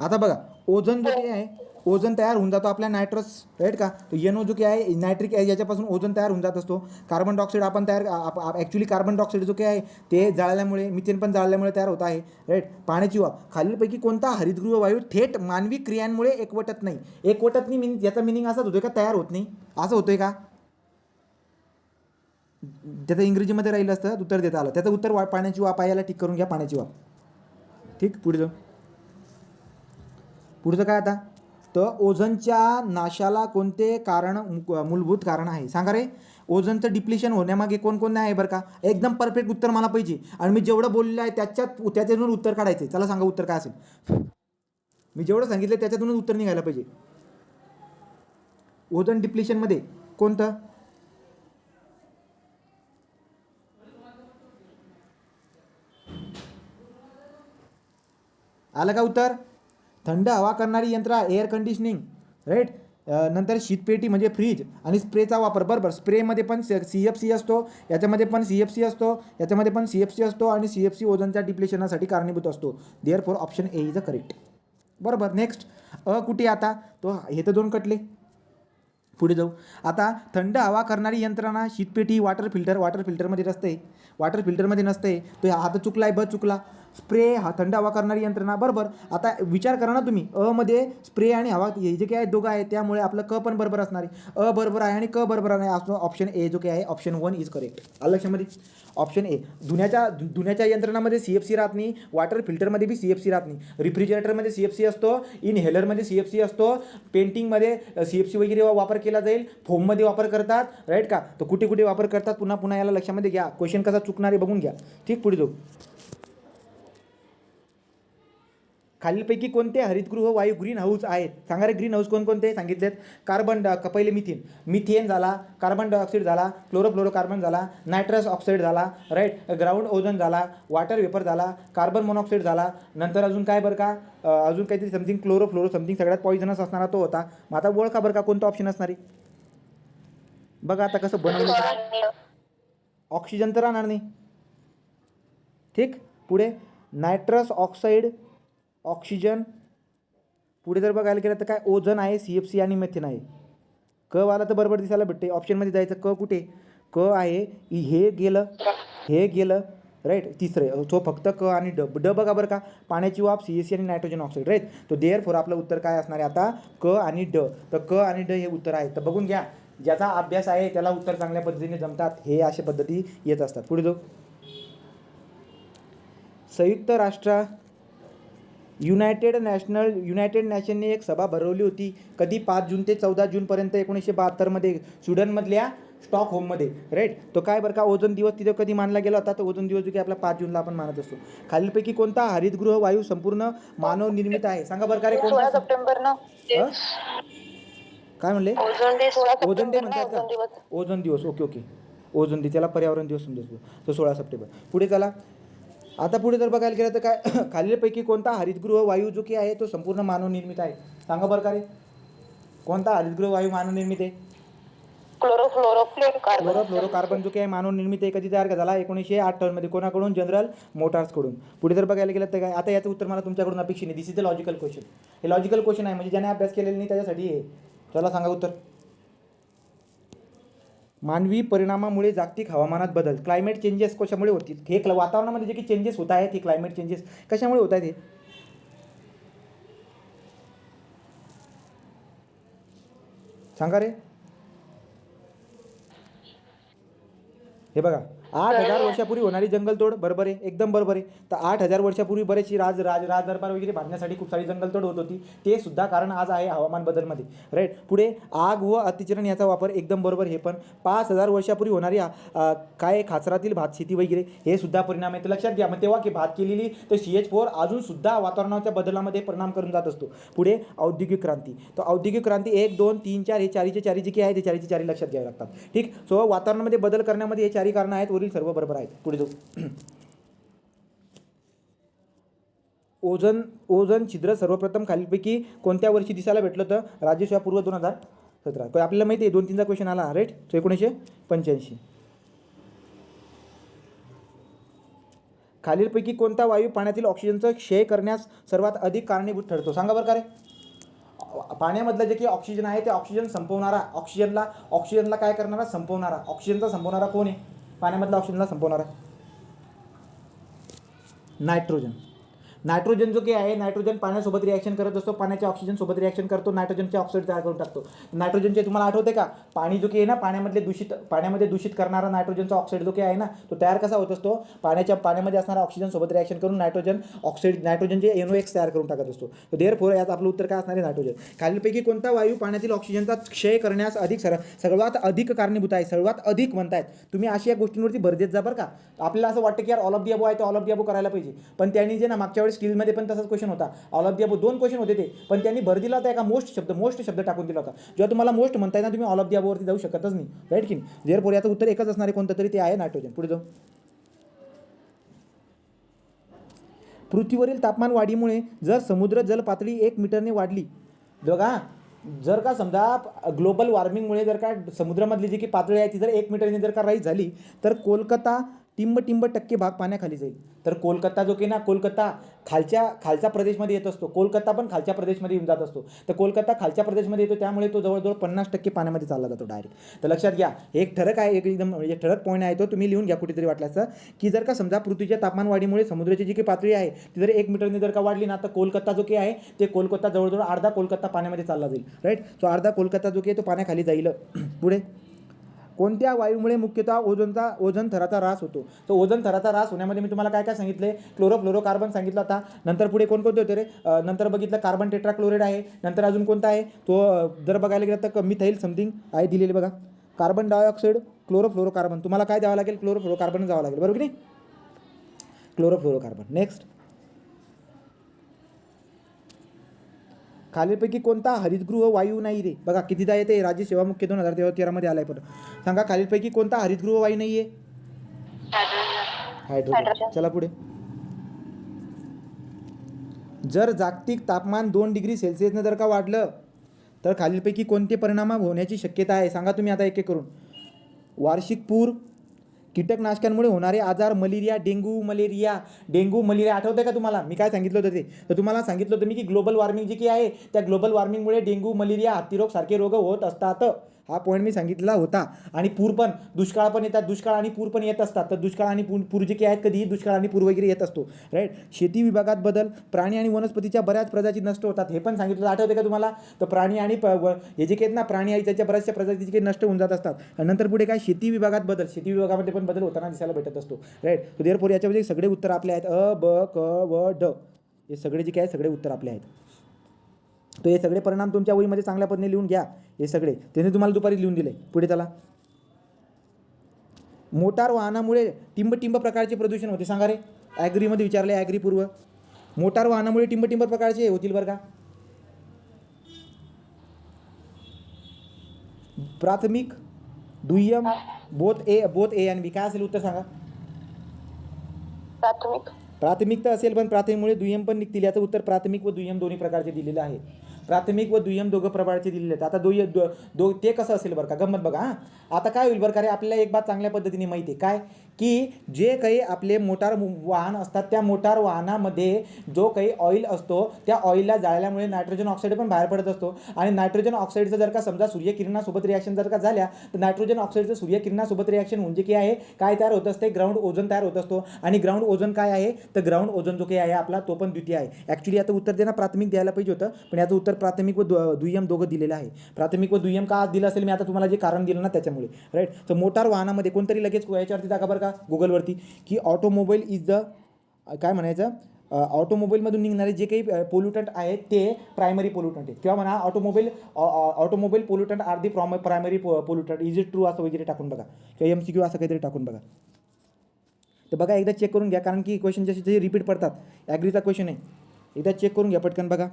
आता बघा, ओझोन जो काही आहे, ओझोन तयार होऊन जातो आपल्या नायट्रस, राईट का? तो एनओ जो काही आहे नायट्रिक याच्यापासून ओझोन तयार होऊन जात असतो. कार्बन डायऑक्साईड आपण ॲक्च्युली कार्बन डायऑक्साईड जो काही आहे ते जाळल्यामुळे, मिथेन पण जाळल्यामुळे तयार होत आहे, राईट? पाण्याची वाफ. खालीलपैकी कोणता हरितगृह वायू थेट मानवी क्रियांमुळे एकवटत नाही? एकवटत नाही याचा मिनिंग असाच होतोय का तयार होत नाही असं होतोय का? त्याचं इंग्रजीमध्ये राहिलं असतं उत्तर देता आलं. त्याचं उत्तर पाण्याची वाफ आहे, याला टिक करून घ्या, पाण्याची वाफ. ठीक, पुढे जाऊ. पुढचं काय आता? तर ओझोनच्या नाशाला कोणते कारण मूलभूत कारण आहे? सांगा रे. ओझोनचं डिप्लिशन होण्यामागे कोणकोणते आहे बरं का? एकदम परफेक्ट उत्तर मला पाहिजे आणि मी जेवढं बोललेलं आहे त्याच्यातून उत्तर काढायचं आहे. चला सांगा उत्तर काय असेल? मी जेवढं सांगितलं त्याच्यातूनच उत्तर निघायला पाहिजे. ओझोन डिप्लिशनमध्ये कोणतं? आलं का उत्तर? थंड हवा करणारी यंत्रा, एअर कंडिशनिंग, राईट? नंतर शीतपेटी म्हणजे फ्रीज आणि स्प्रेचा वापर. बरोबर, स्प्रेमध्ये पण CFC असतो, याच्यामध्ये पण CFC असतो, याच्यामध्ये पण CFC असतो आणि CFC ओझोनच्या डिप्लेशनासाठी कारणीभूत असतो. Therefore option A is a correct. बरोबर. नेक्स्ट कुठे आता? तो हे तर 2 कटले. पुढे जाऊ. आता थंड हवा करणारी यंत्रणा, शीतपेटी, वॉटर फिल्टरमध्ये नसते. वॉटर फिल्टरमध्ये नसते. तो हा तर चुकला आहे, ब चुकला. स्प्रे हा थंड हवा करणारी यंत्रणा, बरोबर. आता विचार करा ना तुम्ही, मध्ये स्प्रे आणि हवा हे जे काही आहे दोघं आहे, त्यामुळे आपलं क पण बरोबर असणार आहे. अ बरोबर आहे आणि क बरोबर आहे. असतो ऑप्शन ए जो काही आहे, ऑप्शन 1 इज करेक्ट. आलं लक्षामध्ये? Option A. धुण्याच्या यंत्रणामध्ये CFC राहत नाही, वॉटर फिल्टरमध्ये बी CFC राहत नाही, रेफ्रिजरेटरमध्ये CFC असतो, इनहेलरमध्ये CFC असतो, पेंटिंगमध्ये CFC वगैरे वापर केला जाईल, फोममध्ये वापर करतात, राईट का? तर कुठे कुठे वापर करतात पुन्हा याला लक्षामध्ये घ्या. क्वेश्चन कसा चुकणार आहे बघून घ्या. ठीक, पुढे जाऊ. खालीलपैकी कोणते हरितगृह वायू ग्रीन हाऊस आहेत? सांगा रे. ग्रीन हाऊस कोणकोणते सांगितलेत? पहिले मिथेन झाला, कार्बन डायऑक्साईड झाला, क्लोरोफ्लोरोकार्बन झाला, नायट्रस ऑक्साईड झाला, राईट? ग्राउंड ओझोन झाला, वॉटर वेपर झाला, कार्बन मोनॉक्साईड झाला, नंतर अजून काय बरं का? अजून काहीतरी समथिंग क्लोरोफ्लोरो समथिंग सगळ्यात पॉइझनस असणारा तो होता. मग आता ओळखा बरं का कोणता ऑप्शन असणार आहे? बघा आता कसं बनवलं. ऑक्सिजन तर राहणार नाही. ठीक. पुढे नायट्रस ऑक्साईड, ऑक्सिजन. पुढे जर बघायला गेलं तर काय ओझोन आहे, CFC आणि मेथेन आहे. क वाला तर बरोबर दिसायला भेटते. ऑप्शनमध्ये जायचं. क कुठे? क आहे. हे गेलं, हे गेलं. राईट. तिसरे तो फक्त क आणि ड. ड बघा बरं का, पाण्याची वाफ, CFC आणि नायट्रोजन ऑक्साईड. राईट. तो देअर फोर आपलं उत्तर काय असणार आहे आता? क आणि ड. तर क आणि ड हे उत्तर आहे. तर बघून घ्या, ज्याचा अभ्यास आहे त्याला उत्तर चांगल्या पद्धतीने जमतात. हे अशा पद्धती येत असतात. पुढे जाऊ. संयुक्त राष्ट्र युनायटेड नॅशनने एक सभा भरवली होती. कधी? 5 जून ते 14 जूनपर्यंत 1972मध्ये स्वीडनमधल्या स्टॉकहोममध्ये. राईट. तो काय बरं का, ओझोन दिवस तिथं कधी मानला गेला होता? तर ओझोन दिवस जो की आपला 5 जूनला आपण मानत असतो. खालीलपैकी कोणता हरितगृह वायू संपूर्ण मानव निर्मित आहे? सांगा बरं का रे. 16 सप्टेंबर ना. काय म्हणले? ओझोन डे म्हणतात का? ओझोन दिवस. ओके. ओझोन डे, त्याला पर्यावरण दिवस समजतो. तो 16 सप्टेंबर. पुढे चला. आता पुढे जर बघायला गेलं तर काय खालीलपैकी कोणता हरितगृह वायू जो की आहे तो संपूर्ण मानव निर्मित आहे? सांगा बरं का रे. कोणता हरितगृह वायू मानव निर्मित आहे? क्लोरोफ्लोरोकार्बन जो की आहे मानव निर्मित आहे. कधी तयार झाला? 1958 मध्ये. कोणाकडून? जनरल मोटार्सकडून. पुढे जर बघायला गेलं तर काय, आता याचं उत्तर मला तुमच्याकडून अपेक्षित नाही. दिस इज द लॉजिकल क्वेश्चन. हे लॉजिकल क्वेश्चन आहे, म्हणजे ज्याने अभ्यास केलेला नाही त्याच्यासाठी आहे. चला सांगा उत्तर. मानवी परिणामामुळे जागतिक हवामानात बदल, क्लायमेट चेंजेस कशामुळे होतील? हे वातावरणामध्ये जे काही चेंजेस होत आहेत, हे क्लायमेट चेंजेस कशामुळे होत आहेत? हे सांगा रे. हे बघा, 8,000 वर्षापूर्वी होणारी जंगलतोड. बरोबर आहे, एकदम बरोबर आहे. तर 8,000 वर्षापूर्वी बरेचशी राजदरबार वगैरे बांधण्यासाठी खूप सारी जंगलतोड होत होती. ते सुद्धा कारण आज आहे हवामान बदलमध्ये. राईट. पुढे आग व अतिचरण याचा वापर. एकदम बरोबर. हे पण 5,000 वर्षापूर्वी होणारी काय खाचरातील भात शेती वगैरे, हे सुद्धा परिणाम आहे. तर लक्षात घ्या. मग तेव्हा की भात केलेली तर CH4 अजून सुद्धा वातावरणाच्या बदलामध्ये परिणाम करून जात असतो. पुढे औद्योगिक क्रांती. तर औद्योगिक क्रांती 1, 2, 3, 4 हे चारी जे की आहे ते चारी लक्षात घ्यावे लागतात. ठीक. सो वातावरणामध्ये बदल करण्यामध्ये हे 4 कारणं आहेत. वरील सर्व बरोबर आहेत. पुढे जाऊ. ओझोन छिद्र सर्वप्रथम खालीलपैकी कोणत्या वर्षी दिसायला भेटलं होतं? राज्यसेवा पूर्व 2017. आपल्याला माहिती आहे 2-3चा क्वेश्चन आला. राईट. 1985. खालीलपैकी कोणता वायू पाण्यातील ऑक्सिजनचा क्षय करण्यास सर्वात अधिक कारणीभूत ठरतो? सांगा बरं का रे. पाण्यामधलं जे की ऑक्सिजन आहे ते ऑक्सिजन संपवणारा, ऑक्सिजनला काय करणारा? संपवणारा. ऑक्सिजनचा संपवणारा कोण आहे? पाण्यामधला ऑक्सिजनला संपवणारा नायट्रोजन जो की आहे, नायट्रोजन पाण्यासोबत रिॲक्शन करत असतो. पाण्याच्या ऑक्सिजन सोबत रिॲक्शन करतो, नायट्रोजनचे ऑक्साईड तयार करून टाकतो. नायट्रोजनचे तुम्हाला आठवते का? पाणी जो की आहे ना, पाण्यामध्ये दूषित करणारा नायट्रोजनचा ऑक्साईड जो की आहे ना, तो तयार कसा होत असतो? पाण्यामध्ये असणारा ऑक्सिजन सोबत रिॲक्शन करून नायट्रोजनचे NOx तयार करून टाकत असतो. तर देअरफॉर यात आपलं उत्तर काय असणार आहे? नायट्रोजन. खालीलपैकी कोणता वायू पाण्यातील ऑक्सिजनचा क्षय करण्यास सर्वात अधिक कारणीभूत आहे? सर्वात अधिक म्हणतायत तुम्ही. अशा या गोष्टींवरती भर देत जा बरं का. आपल्याला असं वाटतं की यार ऑल ऑफ दी अबो आहे तर ऑल ऑफ दी अबो करायला पाहिजे. पण त्यांनी जे ना मागच्या वेळेस स्किलमध्ये पण तसाच क्वेश्चन होता. All of the above 2 question होते ते, पण त्यांनी भर दिला होता एका मोस्ट शब्द टाकून दिला होता. जेव्हा तुम्हाला मोस्ट म्हणताय ना, तुम्ही ऑल ऑफ दी अबोवरती जाऊ शकतच नाही. राईट की नाही? देअरफॉर याचं उत्तर एकच असणार आहे, कोणतं तरी, ते आहे नायट्रोजन. पुढे जाऊ. पृथ्वीवरील तापमान वाढीमुळे जर समुद्र जलपातळी 1 मीटरने वाढली, बघा, जर का समजा ग्लोबल वॉर्मिंगमुळे जर का समुद्रामधली जी की पातळी आहे ती जर 1 मीटरने जर का राईज झाली, तर कोलकाता टिंब टक्के भाग पाण्याखाली जाईल. तर कोलकाता जो की ना, कोलकाता खालच्या प्रदेशमध्ये येत असतो. कोलकाता पण खालच्या प्रदेशमध्ये येऊन जात असतो. तर कोलकाता खालच्या प्रदेशमध्ये येतो, त्यामुळे तो जवळजवळ 50% पाण्यामध्ये चालला जातो डायरेक्ट. तर लक्षात घ्या, हे एक ठळक आहे, एकदम म्हणजे ठळक पॉईंट आहे तो. तुम्ही लिहून घ्या कुठेतरी वाटल्याचं, की जर का समजा पृथ्वीच्या तापमान वाढीमुळे समुद्राची जी काही पातळी आहे ती जर 1 मीटरने जर का वाढली ना, तर कोलकाता जो की आहे ते कोलकाता जवळजवळ अर्धा कोलकाता पाण्यामध्ये चालला जाईल. राईट. सो अर्धा कोलकाता जो की आहे तो पाण्याखाली जाईल. पुढे. कोणत्या वायूमुळे मुख्यतः ओझोन थराचा ऱ्हास होतो? तर ओझोन थराचा ऱ्हास होण्यामध्ये मी तुम्हाला काय सांगितले? क्लोरोफ्लोरोकार्बन सांगितलं होता. नंतर पुढे कोणकोणते होते रे? नंतर बघितलं कार्बन टेट्राक्लोराईड आहे. नंतर अजून कोणता आहे तो? जर बघायला गेलं तर मिथाइल समथिंग आहे दिलेले बघा. Carbon dioxide, chlorofluorocarbon. तुम्हाला काय द्यावं लागेल? क्लोरोफ्लोरोकार्बन जावं लागेल. बरोबर की नाही? क्लोरोफ्लोरोकार्बन. नेक्स्ट. खालीलपैकी कोणता हरितगृह वायू नाही रे? बघा कितीदा येते. राज्यसेवा मुख्य 2013 आलाय. पण सांगा खालीलपैकी कोणता हरितगृह वायू नाही आहे? हायड्रोजन. चला पुढे. जर जागतिक तापमान 2 डिग्री सेल्सिअसने जर का वाढलं तर खालीलपैकी कोणते परिणाम होण्याची शक्यता आहे? सांगा तुम्ही आता एक एक करून. वार्षिक पूर, कीटकनाशकांमुळे होणारे आजार, मलेरिया, डेंग्यू मलेरिया आठवतं का तुम्हाला? मी काय सांगितलं होतं ते? तर तुम्हाला सांगितलं होतं मी की ग्लोबल वॉर्मिंग जी काही आहे त्या ग्लोबल वॉर्मिंगमुळे डेंग्यू, मलेरिया, हत्तीरोग सारखे रोग होत असतात. हा पॉईंट मी सांगितलेला होता. आणि पूर पण, दुष्काळ पण येतात, दुष्काळ आणि पूर पण येत असतात. तर दुष्काळ आणि पूर जे काही आहेत कधीही दुष्काळ आणि पूर वगैरे येत असतो, राईट. शेती विभागात बदल, प्राणी आणि वनस्पतीच्या बऱ्याच प्रजाती नष्ट होतात, हे पण सांगितलं, आठवते का तुम्हाला? तर प्राणी आणि हे जे काही आहेत ना, प्राणी आणि त्याच्या बऱ्याचशा प्रजाती काही नष्ट होऊन जात असतात. आणि नंतर पुढे काय, शेती विभागात बदल, शेती विभागामध्ये पण बदल होताना दिसायला भेटत असतो, राईट. तर देअरफॉर याच्यामध्ये सगळे उत्तर आपले आहेत, अ, ब, क, व, ड, हे सगळे जे काही सगळे उत्तर आपले आहेत. तर हे सगळे परिणाम तुमच्या वहीमध्ये चांगल्या पद्धतीने लिहून घ्या. हे सगळे त्यांनी तुम्हाला दुपारी लिहून दिले. पुढे त्याला, मोटार वाहनामुळे टिंब प्रकारचे प्रदूषण होते, सांगा रे. ॲग्रीमध्ये विचारले, ॲग्री पूर्व. मोटार वाहनामुळे टिंब प्रकारचे होतील बरं का. प्राथमिक, दुय्यम, बोथ ए आणि बी. काय असेल उत्तर सांगा? प्राथमिक तर असेल, पण प्राथमिकमुळे दुय्यम पण निघतील. याचं उत्तर प्राथमिक व दुय्यम दोन्ही प्रकारचे दिलेलं आहे. प्राथमिक व दुय्यम दोघं प्रकारचे दिलेले आहेत. आता ते कसं असेल बरं का, गंमत बघा. हां, आता काय होईल बरं का रे, आपल्याला एक बात चांगल्या पद्धतीने माहिती आहे, काय की जे काही आपले मोटार वाहन असतात त्या मोटार वाहनामध्ये जो काही ऑइल असतो त्या ऑइलला जाळल्यामुळे नायट्रोजन ऑक्साईड पण बाहेर पडत असतो. आणि नायट्रोजन ऑक्साईडचं जर का समजा सूर्यकिरणासोबत रिॲक्शन जर का झाल्या तर नायट्रोजन ऑक्साईडचं सूर्यकिरणासोबत रिॲक्शन म्हणजे काय आहे, काय तयार होत असते, ग्राउंड ओझोन तयार होत असतो. आणि ग्राउंड ओझोन काय आहे, तर ग्राउंड ओझोन जो काही आहे आपला तो पण द्वितीय आहे. ॲक्च्युली याचं उत्तर देणं प्राथमिक द्यायला पाहिजे होतं, पण याचं उत्तर प्राथमिक व दुय्यम दोघं दिलेलं आहे. प्राथमिक व दुय्यम का दिलं असेल, मी आता तुम्हाला जे कारण दिलं ना त्याच्यामुळे, राईट. तर मोटार वाहनामध्ये कोणतरी लगेच याच्यावरती टाका बरं का गुगलवरती, की ऑटोमोबाईल इज द, काय म्हणायचं, ऑटोमोबाईलमधून निघणारे जे काही पोल्युटंट आहेत ते प्रायमरी पोल्युटंट आहेत, किंवा म्हणा automobile pollutant are the primary pollutant, is it true असं वगैरे टाकून बघा, किंवा MCQ असं काहीतरी टाकून बघा. तर बघा एकदा चेक करून घ्या, कारण की क्वेश्चन जसे रिपीट पडतात. ॲग्रीचा क्वेश्चन आहे, एकदा चेक करून घ्या पटकन बघा.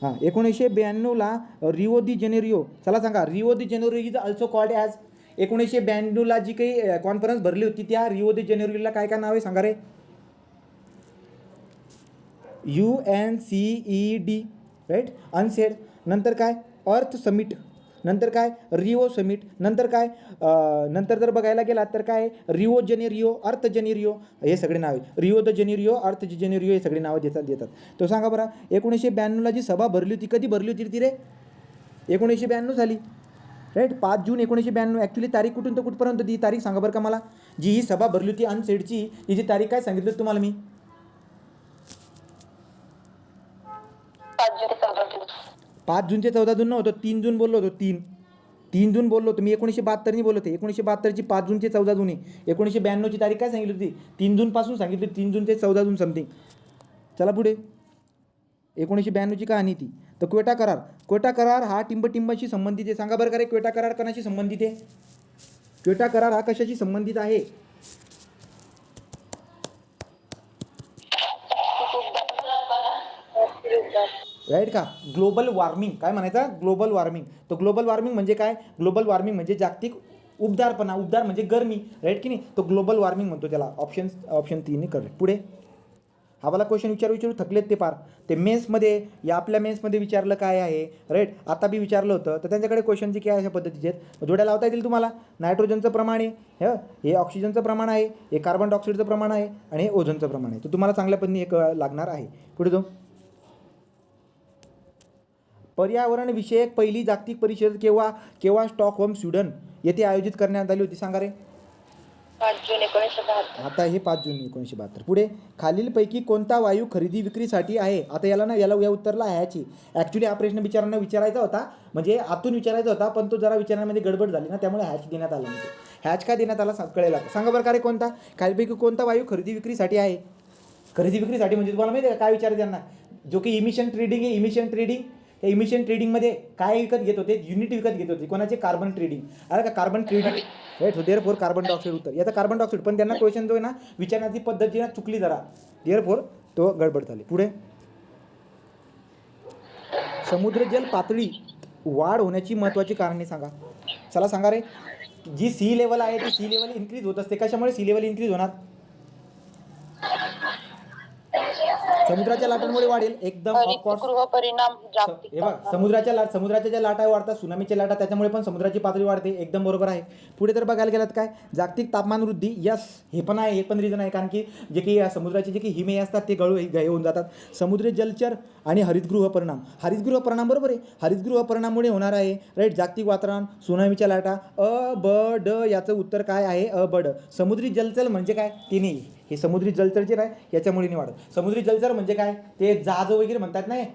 हां, 1992ला रिओ दी जेनेरिओ, चला सांगा, Rio de Janeiro is also called as, 1992ला जी काही कॉन्फरन्स भरली होती त्या रिओ दी जेनेरिओला काय काय नाव आहे सांगा रे. UNCED, right, unsaid. नंतर काय, अर्थ समिट. नंतर काय, रिओ समिट. नंतर काय, नंतर जर बघायला गेलात तर काय, रिओ जेनेरिओ, अर्थ जेनेरिओ, हे सगळे नावे, रिओ द जेनेरिओ, अर्थ जेनेरिओ, हे सगळे नावं देतात. तो सांगा बरं, 1992ला जी सभा भरली होती, कधी भरली होती ती रे? 1992 झाली, राईट. 5 जून 1992. ॲक्च्युली तारीख कुठून तर कुठपर्यंत ती तारीख सांगा बरं का मला, जी ही सभा भरली होती अनसेडची, ही तारीख काय सांगितली तुम्हाला मी? 5 जूनचे 14 जून नव्हतं, 3 जून बोललो होतो. 3 जून बोललो होतो मी, 1972 बोललो होते. 1972ची 5 जूनचे 14 जून आहे. 1992ची तारीख काय सांगितली होती? 3 जूनपासून सांगितली, 3 जून ते 14 जून समथिंग. चला पुढे, 1992ची कहाणी ती. तर क्वेटा करार हा टिंबाशी संबंधित आहे. सांगा बरं का रे, क्वेटा करार कशाशी संबंधित आहे? क्वेटा करार हा कशाशी संबंधित आहे? राईट का, ग्लोबल वॉर्मिंग. काय म्हणायचं, ग्लोबल वॉर्मिंग. तर ग्लोबल वॉर्मिंग म्हणजे काय, ग्लोबल वॉर्मिंग म्हणजे जागतिक उबदार म्हणजे गरमी, राईट की नाही. तो ग्लोबल वॉर्मिंग म्हणतो त्याला. Option 3 correct. पुढे, हा मला क्वेश्चन विचारू थकलेत ते पार. ते मेन्समध्ये, या आपल्या मेन्समध्ये विचारलं काय आहे, राईट. आता बी विचारलं होतं, तर त्यांच्याकडे क्वेश्चन जे काय अशा पद्धतीचे आहेत, जोड्या लावता येतील तुम्हाला. नायट्रोजनचं प्रमाण आहे, हे ऑक्सिजनचं प्रमाण आहे, हे कार्बन डायऑक्साईडचं प्रमाण आहे, आणि हे ओझोनचं प्रमाण आहे. तर तुम्हाला चांगल्या पद्धतीने एक लागणार आहे. पुढे जाऊ, पर्यावरण विषयक पहिली जागतिक परिषद केव्हा स्टॉकहोम स्वीडन येथे आयोजित करण्यात आली होती? सांगा रे. 5 जून 1972. आता हे 5 जून 1972. पुढे, खालीलपैकी कोणता वायू खरेदी विक्रीसाठी आहे? आता या उत्तरला ह्याची. ॲक्च्युली हा प्रश्न विचारायचा होता, म्हणजे आतून विचारायचा होता, पण तो जरा विचारण्यामध्ये गडबड झाली ना, त्यामुळे हॅच देण्यात आला नाही. हॅच का देण्यात आला कळेल. सांगा बरं का रे, कोणता, खालीलपैकी कोणता वायू खरेदी विक्रीसाठी आहे? खरेदी विक्रीसाठी म्हणजे तुम्हाला माहिती आहे काय विचारायचं त्यांना, जो की इमिशन ट्रेडिंग आहे. इमिशन ट्रेडिंगमध्ये काय विकत घेत होते? युनिट विकत घेत होते. कोणाचे? Carbon trading. अरे का, carbon trading, right. Therefore carbon dioxide उत्तर. याचा कार्बन डायऑक्साईड, पण त्यांना क्वेश्चन जो आहे ना विचारण्याची पद्धती ना चुकली जरा, देअरफॉर तो गडबड झाली. पुढे, समुद्रजल पातळी वाढ होण्याची महत्त्वाची कारणे सांगा. चला सांगा रे. जी सी लेवल आहे ती सी लेवल इन्क्रीज होत असते. कशामुळे सी लेवल इन्क्रीज होणार? समुद्राच्या लाटांमुळे वाढेल एकदम ऑफकोर्स. हरितगृह परिणाम जागतिक हे बघ समुद्राच्या ज्या लाटा वाढतात सुनामीच्या लाटा त्याच्यामुळे पण समुद्राची पातळी वाढते एकदम बरोबर आहे. पुढे तर बघायला गेलात काय जागतिक तापमान वृद्धी यस हे पण आहे हे पण रिझन आहे कारण की जे की समुद्राचे जे की हिमे असतात ते गळू होऊन जातात. समुद्री जलचर आणि हरितगृह परिणाम बरोबर आहे. हरितगृह परिणामामुळे होणार आहे राईट जागतिक वातावरण सुनामीच्या लाटा ब ड याचं उत्तर काय आहे अ ब ड. समुद्री जलचर म्हणजे काय ते नाही हे समुद्री जलचर जे आहे याच्यामुळे नाही वाढत. समुद्री जलचर म्हणजे काय ते जहाज वगैरे म्हणतात नाही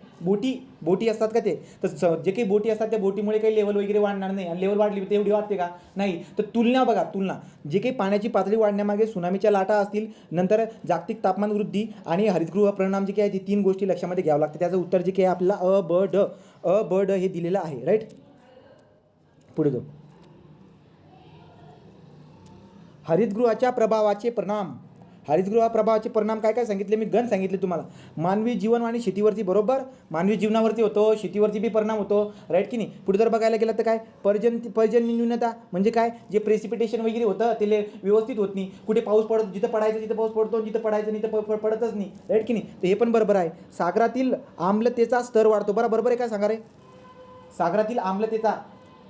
बोटी असतात का ते तर जे काही बोटी असतात त्या बोटीमुळे काही लेवल वगैरे वाढणार नाही आणि लेवल वाढली तेवढी वाढते का नाही. तर तुलना जे काही पाण्याची पातळी वाढण्यामागे सुनामीच्या लाटा असतील नंतर जागतिक तापमान वृद्धी आणि हरितगृह परिणाम जे काही आहे ती 3 गोष्टी लक्षामध्ये घ्यावं लागते. त्याचं उत्तर जे काही आपल्याला अ ब ड हे दिलेलं आहे राईट. पुढे जाऊ. हरितगृहाच्या प्रभावाचे परिणाम काय सांगितले मी गण सांगितले तुम्हाला. मानवी जीवन आणि शेतीवरती बरोबर मानवी जीवनावरती होतो शेतीवरती बी परिणाम होतो राईट की नाही. पुढे जर बघायला गेलं तर काय पर्जन्यन्यूनता म्हणजे काय जे प्रेसिपिटेशन वगैरे होतं ते व्यवस्थित होत नाही. कुठे पाऊस पडतो जिथं पडायचं तिथं पाऊस पडतो जिथं पडायचं नाही तर पडतच नाही राईट की नाही. तर हे पण बरोबर आहे. सागरातील आम्लतेचा स्तर वाढतो बरोबर आहे काय सांगा रे. सागरातील आम्लतेचा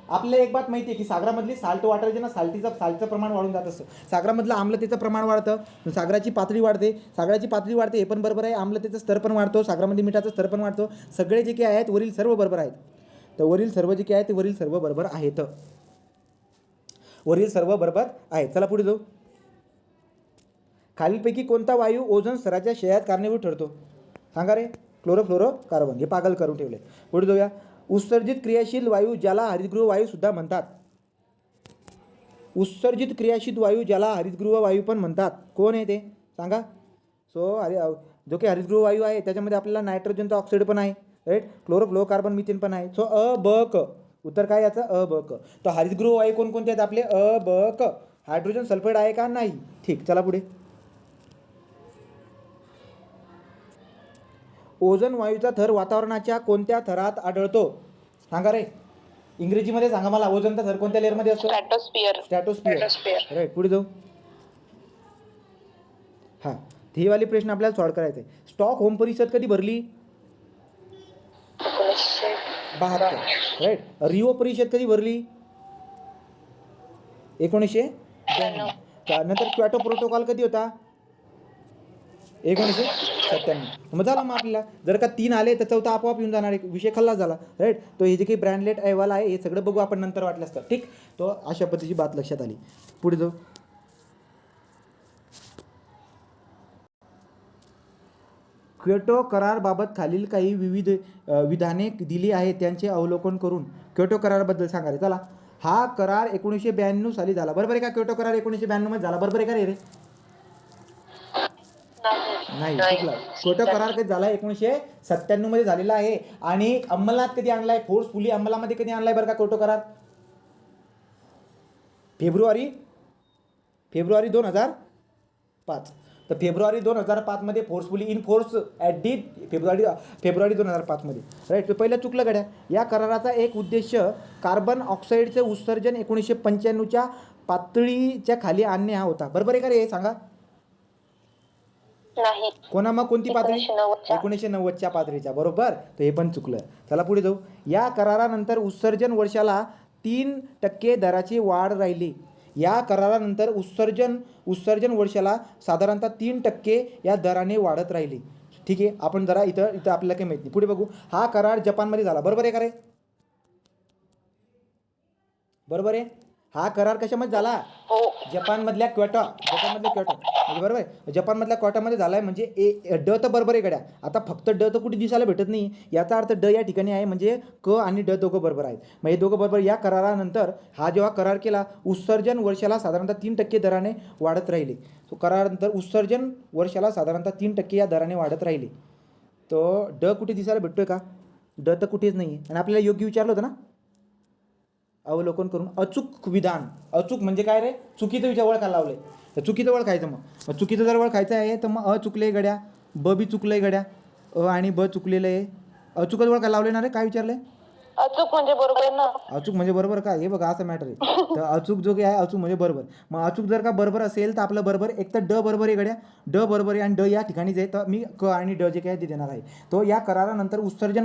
आपल्याला एक बात माहिती आहे की सागरामधली साल्ट वॉटर जे ना साल्टचं प्रमाण वाढून जात असतं. सागरामधलं आम्लतेचं प्रमाण वाढतं सागराची पातळी वाढते हे पण बरोबर आहे. आम्लतेचा स्तर पण वाढतो सागरामध्ये मिठाचा स्तर पण वाढतो. सगळे जे काही आहेत वरील सर्व बरोबर आहेत. तर वरील सर्व जे काही आहेत ते वरील सर्व बरोबर आहेत. चला पुढे जाऊ. खालीलपैकी कोणता वायू ओझोन स्तराच्या क्षयात कारणीभूत ठरतो सांगा रे. क्लोरोफ्लोरोकार्बन हे पागल करून ठेवले. पुढे जाऊया. उत्सर्जित क्रियाशील वायू ज्याला हरितगृह वायू सुद्धा म्हणतात. उत्सर्जित क्रियाशील वायू ज्याला हरितगृह वायू पण म्हणतात कोण आहे ते सांगा. जो काही हरितगृह वायू आहे त्याच्यामध्ये आपल्याला नायट्रोजनचा ऑक्साईड पण आहे राईट. क्लोरोफ्लोरोकार्बन मिथेन पण आहे. सो अ ब क उत्तर काय याचं अ ब क. तर हरितगृह वायू कोणकोणते आहेत आपले अ ब क. हायड्रोजन सल्फाईड आहे का नाही ठीक. चला पुढे. ओझोन वायूचा थर वातावरणाच्या कोणत्या थरात आढळतो सांगा रे. इंग्रजीमध्ये सांगा मला ओझोनचा थर कोणत्या लेअरमध्ये असतो स्ट्रॅटोस्फिअर राईट. पुढे जाऊ. हां ही वाली प्रश्न आपल्याला सॉल्व करायचा आहे. स्टॉकहोम परिषद कधी भरली 1972 राईट. रिओ परिषद कधी भरली 1992. त्यानंतर क्योटो प्रोटोकॉल कधी होता 1997. मग झाला मग आपल्याला जर का 3 आले तर चौथा आपोआप येऊन जाणार एक विषय खल्लास झाला राईट. तो हे जे काही ब्रँडलेट अहवाल आहे हे सगळं बघू आपण नंतर वाटलं असतं ठीक. तो अशा पद्धतीची बात लक्षात आली. पुढे जाऊ. क्योटो कराराबाबत खालील काही विविध विधाने दिली आहेत त्यांचे अवलोकन करून क्योटो कराराबद्दल सांगा रे. चला हा करार 1992 साली झाला बरोबर आहे का. क्योटो करार 1992 मध्ये झाला बरोबर आहे का रे. नाही चुकला. क्योटो करार कधी झाला 1997 मध्ये झालेला आहे. आणि अंमलात कधी आणलाय फोर्सफुली अंमलामध्ये कधी आणलाय बरं का क्योटो करार फेब्रुवारी 2005. तर फेब्रुवारी 2005 मध्ये forcefully in force at D February 2005 मध्ये राईट. पहिलं चुकलं गड्या. या कराराचा एक उद्देश कार्बन ऑक्साईडचे उत्सर्जन 1995च्या पातळीच्या खाली आणणे हा होता बरोबर आहे का रे. सांगा नाही. कोणा मग कोणती पातळी 1990च्या पातळीच्या बरोबर. तर हे पण चुकलं. चला पुढे जाऊ. या करारानंतर उत्सर्जन वर्षाला 3% दराची वाढ राहिली. या करारानंतर उत्सर्जन वर्षाला साधारणतः 3% या दराने वाढत राहिली ठीक आहे. आपण जरा इथं आपल्याला काही माहिती नाही. पुढे बघू. हा करार जपानमध्ये झाला बरोबर आहे का रे. बरोबर आहे. हा करार कशामध्ये झाला जपानमधल्या क्योटो म्हणजे बरोबर आहे. जपानमधल्या क्योटोमध्ये झाला आहे म्हणजे ड तर बरोबर आहे गड्या. आता फक्त ड तर कुठे दिसायला भेटत नाही. याचा अर्थ ड या ठिकाणी आहे म्हणजे क आणि ड दोघं बरोबर आहेत. मग हे दोघं बरोबर. या करारानंतर हा जेव्हा करार केला उत्सर्जन वर्षाला साधारणतः 3% दराने वाढत राहिले. तो करारानंतर उत्सर्जन वर्षाला साधारणतः 3% या दराने वाढत राहिले. तो ड कुठे दिसायला भेटतोय का ड तर कुठेच नाही. आणि आपल्याला योग्य विचारलं होतं ना अवलोकन करून. अचूक विधान अचूक म्हणजे काय रे चुकीचं विचार ओळखायला लावले. तर चुकीचं ओळखायचं मग चुकीचं जर ओळखायचं आहे तर मग अ चुकले गड्या ब बी चुकलंय गड्या अ आणि ब चुकलेलं आहे. अचूकच ओळखायला लावले ना रे. काय विचारलं अचूक म्हणजे बरोबर आहे ना. अचूक म्हणजे बरोबर का हे बघा असं मॅटर आहे. तर अचूक जो काही आहे अचूक म्हणजे बरोबर. मग अचूक जर का बरोबर असेल तर आपलं बरोबर एक तर ड बरोबर आहे गड्या, ड बरोबर आहे आणि ड या ठिकाणी जे तर मी क आणि ड जे काही ते देणार आहे. तो या करारानंतर उत्सर्जन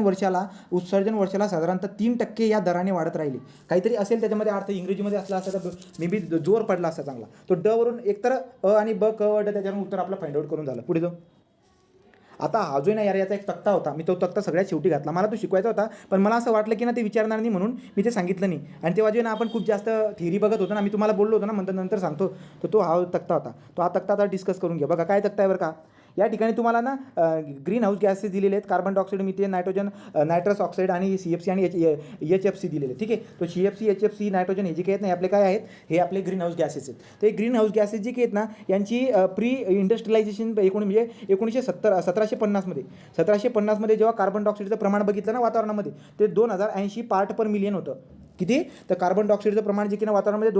वर्षाला साधारणतः 3% या दराने वाढत राहिले. काहीतरी असेल त्याच्यामध्ये अर्थ इंग्रजीमध्ये असला असता तर मे बी जोर पडला असता चांगला. तो ड वरून एकतर अ आणि ब क ड त्याच्यावरून उत्तर आपलं फाइंड आउट करून झालं. पुढे जाऊ. आता हा जो ना यार याचा एक तक्ता होता, मी तो तक्ता सगळ्यात शेवटी घातला. मला तो शिकवायचा होता पण मला असं वाटलं की ना ते विचारणार नाही म्हणून मी ते सांगितलं नाही. आणि तेव्हा जे ना आपण खूप जास्त थिअरी बघत होतो ना, मी तुम्हाला बोललो होतो ना नंतर सांगतो. तर तो हा तक्ता होता. तो हा तक्ता आता डिस्कस करून घ्या. बघा काय तक्ता आहे बरं का. या ठिकाणी तुम्हाला ना ग्रीन हाऊस गॅसेस दिलेले आहेत. Carbon dioxide, methane, nitrogen, nitrous oxide आणि CFC आणि HFC दिलेले. ठीक आहे. तो CFC, HFC, नायट्रोजन हे जे काही आहेत ना आपले काय आहेत, हे आपले ग्रीन हाऊस गॅसेस आहेत. तर हे ग्रीन हाऊस गॅसेस जे काही आहेत ना यांची प्री इंडस्ट्रियलायझेशन 1750मध्ये जेव्हा कार्बन डायऑक्साईडचं प्रमाण बघितलं ना वातावरणामध्ये, ते 2080 पार्ट पर मिलियन होतं. किती. तर कार्बन डायऑक्साईडचं प्रमाण जे की ना वातावरणामध्ये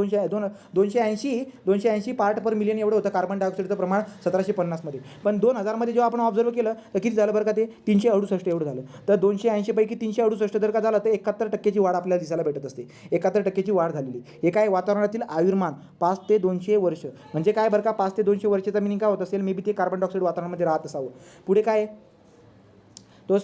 280 पार्ट पर मिलियन एवढं होतं कार्बन डायऑक्साईडचं प्रमाण 1750मध्ये. पण 2000मध्ये जेव्हा आपण ऑब्झर्व केलं तर किती झालं बरं का, ते 368 एवढं झालं. तर 280 पैकी 368 जर का झालं तर 71% वाढ आपल्याला दिसायला भेटत असते. 71% वाढ झालेली. हे काय वातावरणातील आयुर्मान 5 ते 200 वर्ष म्हणजे काय बरं का, 5 ते 200 वर्षाचा मिनिंग काय होत असेल, मे बी ते कार्बन डायऑक्साईड वातावरणामध्ये राहत असावं. पुढे काय तो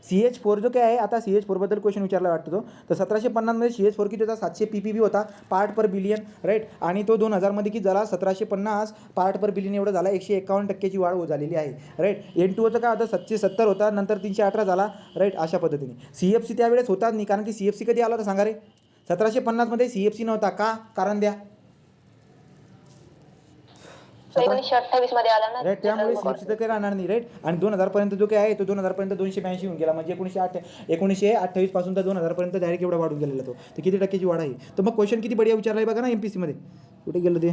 CH4 जो काय आहे. आता CH4 बद्दल क्वेश्चन विचारला वाटतो. तो तर 1750मध्ये CH4 किती होता, 700 ppb होता पार्ट पर बिलियन, राईट. आणि तो 2000मध्ये किती झाला, 1750 पार्ट पर बिलियन एवढं झाला. 151% वाढ झालेली आहे, राईट. N2 होतं काय होतं, 770 होता, नंतर 318 झाला, राईट. अशा पद्धतीने CFC त्यावेळेस होताच नाही, कारण की CFC कधी आला होता सांगा रे. 1750मध्ये CFC नव्हता का, कारण द्या. 1928 मध्ये आला ना. राईट. त्यामुळे CFC तर काही राहणार नाही, राईट. आणि 2000 पर्यंत जो काय आहे तो 2000 पर्यंत 282 होऊन गेला. म्हणजे 1928 पासून तर 2000 पर्यंत डायरेक्ट एवढा वाढून गेलेला तो. तर किती टक्क्याची वाढ आहे. तर मग क्वेश्चन किती बढिया विचारला आहे बघा ना MPSC मध्ये. कुठे गेलं ते.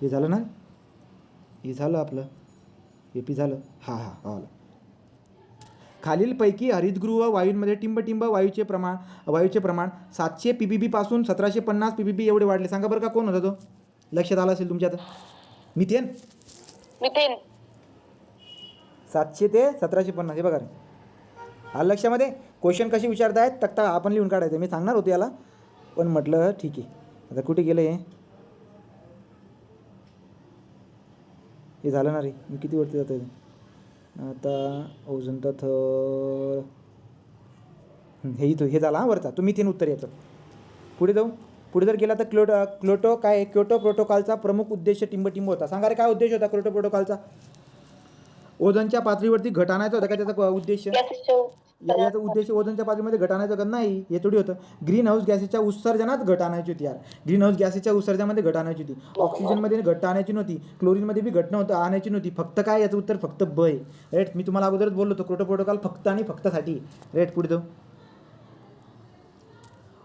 हे झालं ना, हे झालं आपलं AP झालं. हा खालीलपैकी हरितगृह वायूंमध्ये टिंबटिंब वायूचे प्रमाण 700 ppb पासून 1750 ppb एवढे वाढले. सांगा बरं का कोण होता तो, लक्षात आला असेल तुमच्या. आता मिथेन 700 ते 1750. हे बघा रे, आलं लक्षामध्ये. क्वेश्चन कसे विचारतायत तक्ता आपण लिहून काढायचं. मी सांगणार होतो याला पण म्हटलं ठीक आहे. आता कुठे गेलं हे झालं ना रे. मी किती वरती जातो आता, ओझोनचा थर हे इथं हे झाला. वरचा तुम्ही 3 उत्तर येतं. पुढे जाऊ. पुढे जर गेला तर क्योटो प्रोटोकॉलचा प्रमुख उद्देश टिंबटिंब होता. सांगा रे काय उद्देश होता क्योटो प्रोटोकॉलचा. ओझोनच्या पातळीवरती घट आणायचा होता का त्याचा उद्देश. याचा उद्देश ओझोनच्या पातळीमध्ये घट आणायचा का, नाही. हे थोडी होतं. ग्रीन हाऊस गॅसेसच्या उत्सर्जनात घट आणायची होती यार. ग्रीन हाऊस गॅसेसच्या उत्सर्जनामध्ये घट आणायची होती. ऑक्सिजनमध्ये घट आणायची नव्हती, क्लोरीनमध्ये बी घट नव्हतं आणायची नव्हती. फक्त काय, याचं उत्तर फक्त ब आहे, राईट. मी तुम्हाला अगोदरच बोललो होतो क्योटो प्रोटोकॉल फक्त आणि फक्तसाठी, राईट. पुढे जाऊ.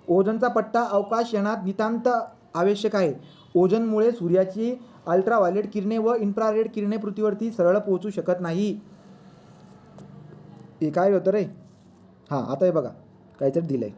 ओझोनचा पट्टा अवकाशयानात नितांत आवश्यक आहे. ओझोनमुळे सूर्याची अल्ट्राव्हायलेट किरणे व इन्फ्रारेड किरणे पृथ्वीवरती सरळ पोहोचू शकत नाही. हे काय होतं रे. आता हे बघा काहीतरी दिलंय.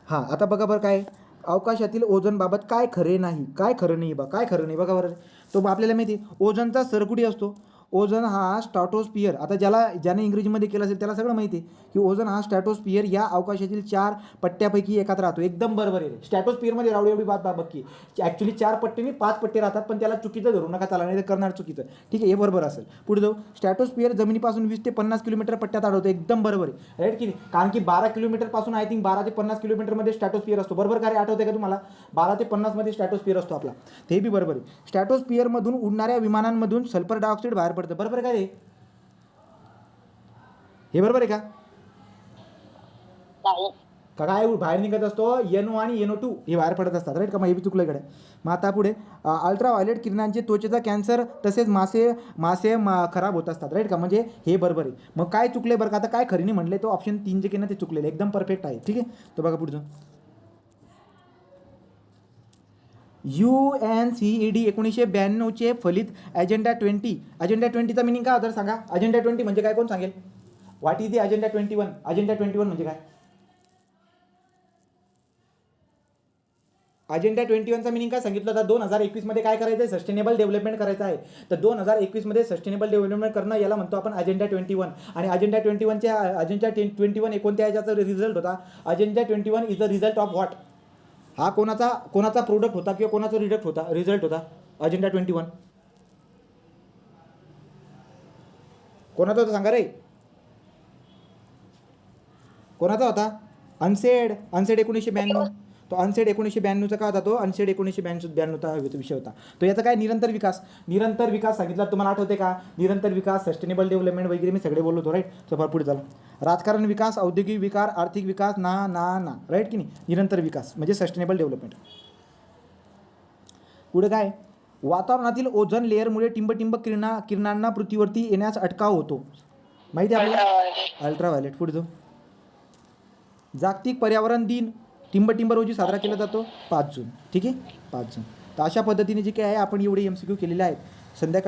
आता बघा बरं काय अवकाशातील ओझोनबाबत काय खरे नाही बघा बरं. तो आपल्याला माहिती ओझोनचा स्तर कुठे असतो. ओझोन हा स्ट्रॅटोस्फिअर. आता ज्याने इंग्रजीमध्ये केलं असेल त्याला सगळं माहिती आहे की ओझोन हा स्ट्रॅटोस्फिअर या अवकाशातील 4 पट्ट्यापैकी एकात राहतो. एकदम बरोबर आहे. स्ट्रॅटोस्फिअरमध्ये रावडी एवढी बात बघकी ॲक्च्युली 4 पट्टे नाही 5 पट्टे राहतात, पण त्याला चुकीचं धरू नका, चाला नाही तर करणार चुकीचं. ठीक आहे, हे बरोबर असेल. पुढे जाऊ. स्ट्रॅटोस्फिअर जमिनीपासून 20 ते 50 किलोमीटर पट्ट्यात आढळतो. एकदम बरोबर आहे, राईट. की कारण की 12 किलोमीटरपासून आय थिंक 12 ते 50 किलोमीटरमध्ये स्ट्रॅटोस्फिअर असतो. बरोबर काय आठवते का तुम्हाला. 12 ते 50 मध्ये स्ट्रॅटोस्फिअर असतो आपला. ते बी बरोबर आहे. स्ट्रॅटोस्फिअरमधून उडणाऱ्या विमानांमधून सल्फर डायऑक्साईड बाहेर पडतं. बरोबर काय हे बरोबर आहे का. काय बाहेर निघत असतो NO आणि NO2 हे बाहेर पडत असतात, राईट. का मग हे बी चुकलं इकडे. मग आता पुढे अल्ट्राव्हायलेट किरणांचे त्वचेचा कॅन्सर तसेच मासे खराब होत असतात, राईट. का म्हणजे हे बरोबर आहे. मग काय चुकले बरं का. आता काय खरीने म्हणले तो ऑप्शन 3 जे की ना ते चुकलेलं एकदम परफेक्ट आहे. ठीक आहे, तो बघा पुढचं. UNCED 1992 फलित अजेंडा 20चा मिनिंग काय होतं सांगा. अजेंडा 20 म्हणजे काय, कोण सांगेल. What is the agenda 21. Agenda 21 म्हणजे काय. अजेंडा 21चा मिनिंग काय सांगितलं होता? 2021मध्ये काय करायचं आहे? सस्टेनेबल डेव्हलपमेंट करायचं आहे. तर 2021मध्ये सस्टेनेबल डेव्हलपमेंट करणं याला म्हणतो आपण अजेंडा 21. आणि अजेंडा 21 कोणत्या ह्याच्याचा रिझल्ट होता? Agenda 21 is the result of what? हा कोणाचा प्रोडक्ट होता किंवा कोणाचा रिझल्ट होता अजेंडा 21? कोणाचा होता सांगा रे? कोणाचा होता? अनसेड 1992. तो अनसेड 1992चा काय होता? तो अनसेड 1992चा विषय होता. तो याचा काय? निरंतर विकास सांगितला. तुम्हाला आठवते का? निरंतर विकास, सस्टेनेबल डेव्हलपमेंट वगैरे मी सगळे बोललो होतो, राईट? तर पुढे चला. राजकारण विकास, औद्योगिक विकास, आर्थिक विकास, ना राईट की नाही? निरंतर विकास म्हणजे सस्टेनेबल डेव्हलपमेंट. पुढे काय? वातावरणातील ओझोन लेअरमुळे टिंब किरणांना पृथ्वीवरती येण्यास अटकाव होतो. माहिती आहे आपल्याला? अल्ट्राव्हायलेट. पुढे जाऊ. जागतिक पर्यावरण दिन टिंब रोजी साजरा केला जातो 5 जून. ठीक आहे, 5 जून. तर अशा पद्धतीने जे काय आहे आपण एवढे MCQ केलेले आहेत. संध्याकाळी